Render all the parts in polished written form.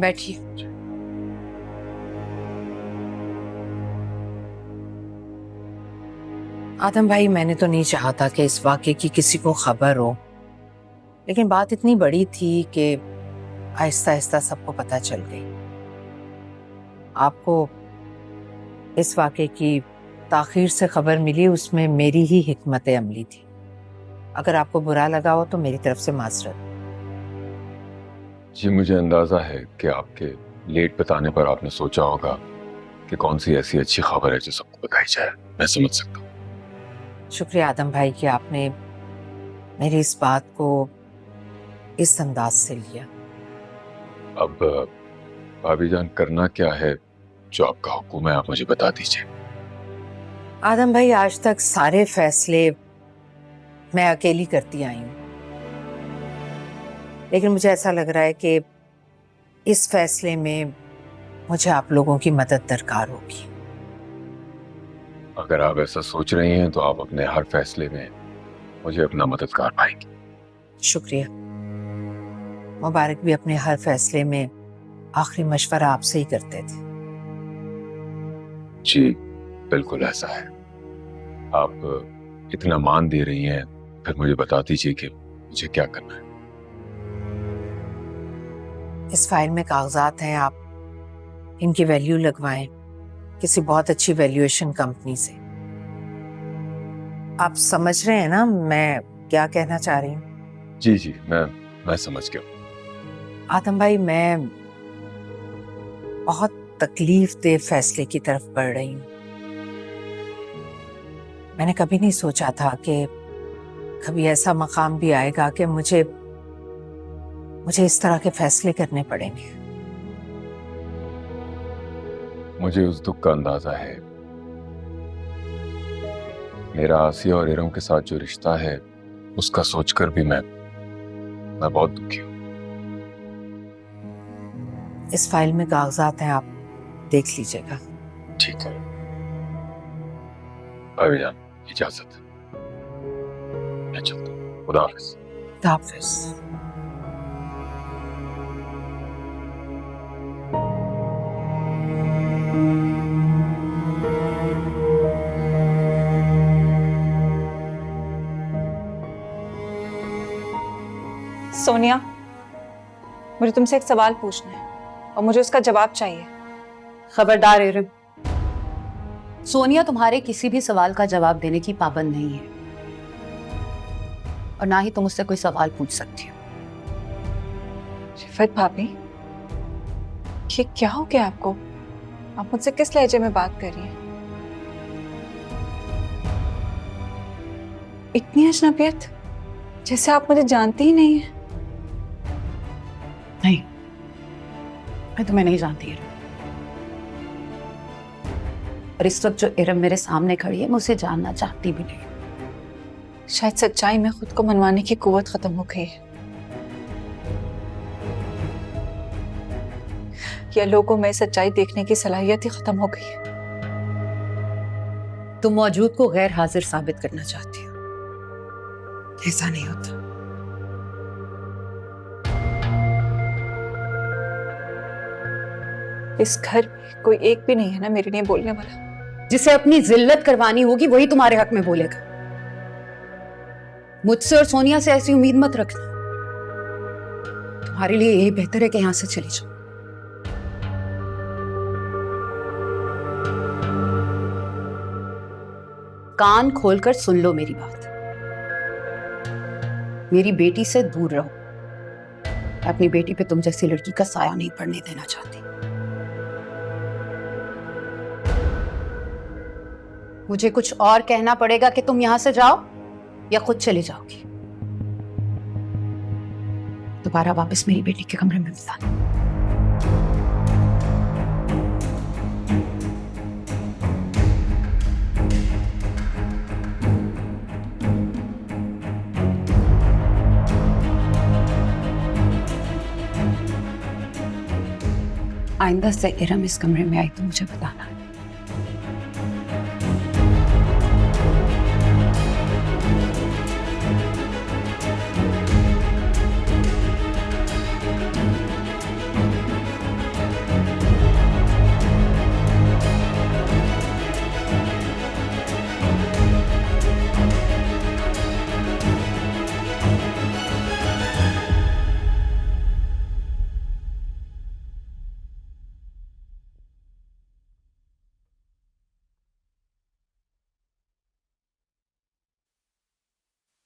बैठिए। आदम भाई, मैंने तो नहीं चाहा था कि इस वाक़े की किसी को खबर हो, लेकिन बात इतनी बड़ी थी कि आहिस्ता आहिस्ता सबको पता चल गई। आपको इस वाक़े की ताख़ीर से खबर मिली, उसमें मेरी ही हिकमत अमली थी। अगर आपको बुरा लगा हो तो मेरी तरफ से माज़रत। जी, मुझे अंदाज़ा है कि आपके लेट बताने पर आपने सोचा होगा कि कौन सी ऐसी अच्छी खबर है जो सबको बताई जाए। मैं समझ सकता हूँ। शुक्रिया आदम भाई कि आपने मेरी इस बात को इस अंदाज से लिया। अब भाभी जान, करना क्या है जो आपका हुक्म है, आप मुझे बता दीजिए। आदम भाई, आज तक सारे फैसले मैं अकेली करती आई हूँ, लेकिन मुझे ऐसा लग रहा है कि इस फैसले में मुझे आप लोगों की मदद दरकार होगी। अगर आप ऐसा सोच रही हैं तो आप अपने हर फैसले में मुझे अपना मददगार पाएंगी। शुक्रिया। मुबारक भी अपने हर फैसले में आखिरी मशवरा आपसे ही करते थे। जी, बिल्कुल ऐसा है। आप इतना मान दे रही हैं, फिर मुझे बता दीजिए कि मुझे क्या करना है। इस फाइल में कागजात हैं, आप इनकी वैल्यू लगवाएं किसी बहुत अच्छी वैल्यूएशन कंपनी से। आप समझ रहे हैं ना मैं क्या कहना चाह रही हूँ? जी जी, मैं समझ गया। आदम भाई, मैं बहुत तकलीफ दे फैसले की तरफ बढ़ रही हूँ। मैंने कभी नहीं सोचा था कि कभी ऐसा मकाम भी आएगा कि मुझे इस तरह के फैसले करने पड़ेंगे। मुझे उस दुख का अंदाजा है। मेरा आसिया और इरम के साथ जो रिश्ता है उसका सोचकर भी मैं बहुत दुखी हूँ। इस फाइल में कागजात हैं, आप देख लीजिएगा। ठीक है भाभी जान, इजाजत। मैं चलता हूँ। खुदा हाफिज। खुदा हाफिज। सोनिया, मुझे तुमसे एक सवाल पूछना है और मुझे उसका जवाब चाहिए। खबरदार इरम, सोनिया तुम्हारे किसी भी सवाल का जवाब देने की पाबंद नहीं है और ना ही तुम उससे कोई सवाल पूछ सकती हो। रिफत भाभी, ये क्या हो गया आपको? आप मुझसे किस लहजे में बात कर रही हैं? इतनी अजनबियत, जैसे आप मुझे जानती ही नहीं है। नहीं, मैं तुम्हें नहीं जानती इरम। और इस वक्त जो इरम मेरे सामने खड़ी है, मैं उसे जानना चाहती भी नहीं। शायद सच्चाई में खुद को मनवाने की कुव्वत खत्म हो गई है, या लोगों में सच्चाई देखने की सलाहियत ही खत्म हो गई है। तुम मौजूद को गैर हाजिर साबित करना चाहती हो। ऐसा नहीं होता। इस घर में कोई एक भी नहीं है ना मेरे लिए बोलने वाला। जिसे अपनी जिल्लत करवानी होगी वही तुम्हारे हक में बोलेगा। मुझसे और सोनिया से ऐसी उम्मीद मत रखना। तुम्हारे लिए यही बेहतर है कि यहां से चली जाओ। कान खोलकर सुन लो मेरी बात। मेरी बेटी से दूर रहो। मैं अपनी बेटी पे तुम जैसी लड़की का साया नहीं पड़ने देना चाहती। मुझे कुछ और कहना पड़ेगा कि तुम यहां से जाओ या खुद चली जाओगी। दोबारा वापस मेरी बेटी के कमरे में मत आना। आइंदा से इरम इस कमरे में आई तो मुझे बताना।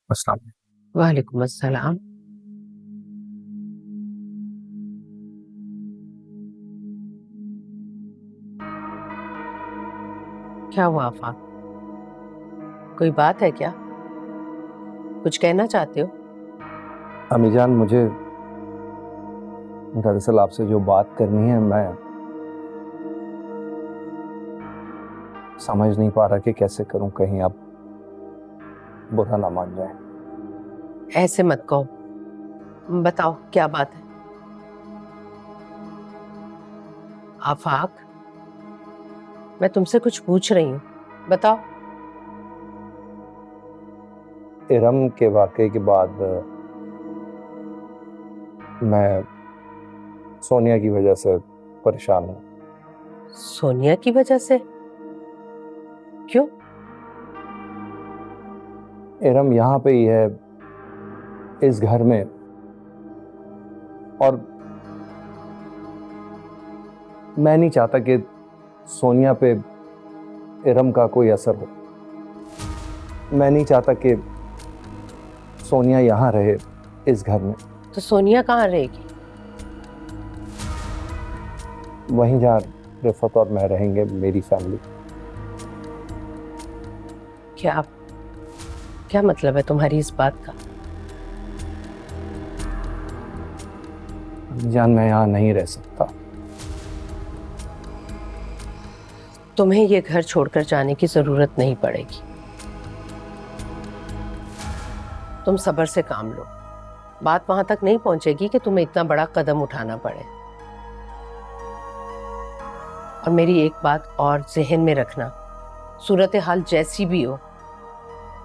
अस्सलाम वालेकुम। वालेकुम अस्सलाम। क्या हुआ आफाक? कोई बात है क्या? कुछ कहना चाहते हो? अम्मी जान, मुझे दरअसल आपसे जो बात करनी है, मैं समझ नहीं पा रहा कि कैसे करूं, कहीं आप बुरा ना मान जाए। ऐसे मत कहो, बताओ क्या बात है? आफाक, मैं तुमसे कुछ पूछ रही हूँ, बताओ। इरम के वाकये के बाद मैं सोनिया की वजह से परेशान हूँ। सोनिया की वजह से? क्यों? इरम यहाँ पे ही है, इस घर में, और मैं नहीं चाहता कि सोनिया पे इरम का कोई असर हो। मैं नहीं चाहता कि सोनिया यहाँ रहे इस घर में। तो सोनिया कहाँ रहेगी? वहीं जहाँ रिफत और मैं रहेंगे, मेरी फैमिली। क्या मतलब है तुम्हारी इस बात का? जान, मैं यहाँ नहीं रह सकता। तुम्हें ये घर छोड़कर जाने की जरूरत नहीं पड़ेगी। तुम सब्र से काम लो। बात वहां तक नहीं पहुंचेगी कि तुम्हें इतना बड़ा कदम उठाना पड़े। और मेरी एक बात और जहन में रखना, सूरत हाल जैसी भी हो,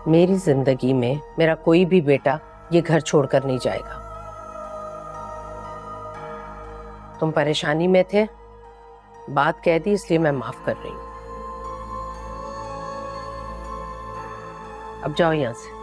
मेरी जिंदगी में मेरा कोई भी बेटा ये घर छोड़कर नहीं जाएगा। तुम परेशानी में थे, बात कह दी, इसलिए मैं माफ कर रही हूं। अब जाओ यहां से।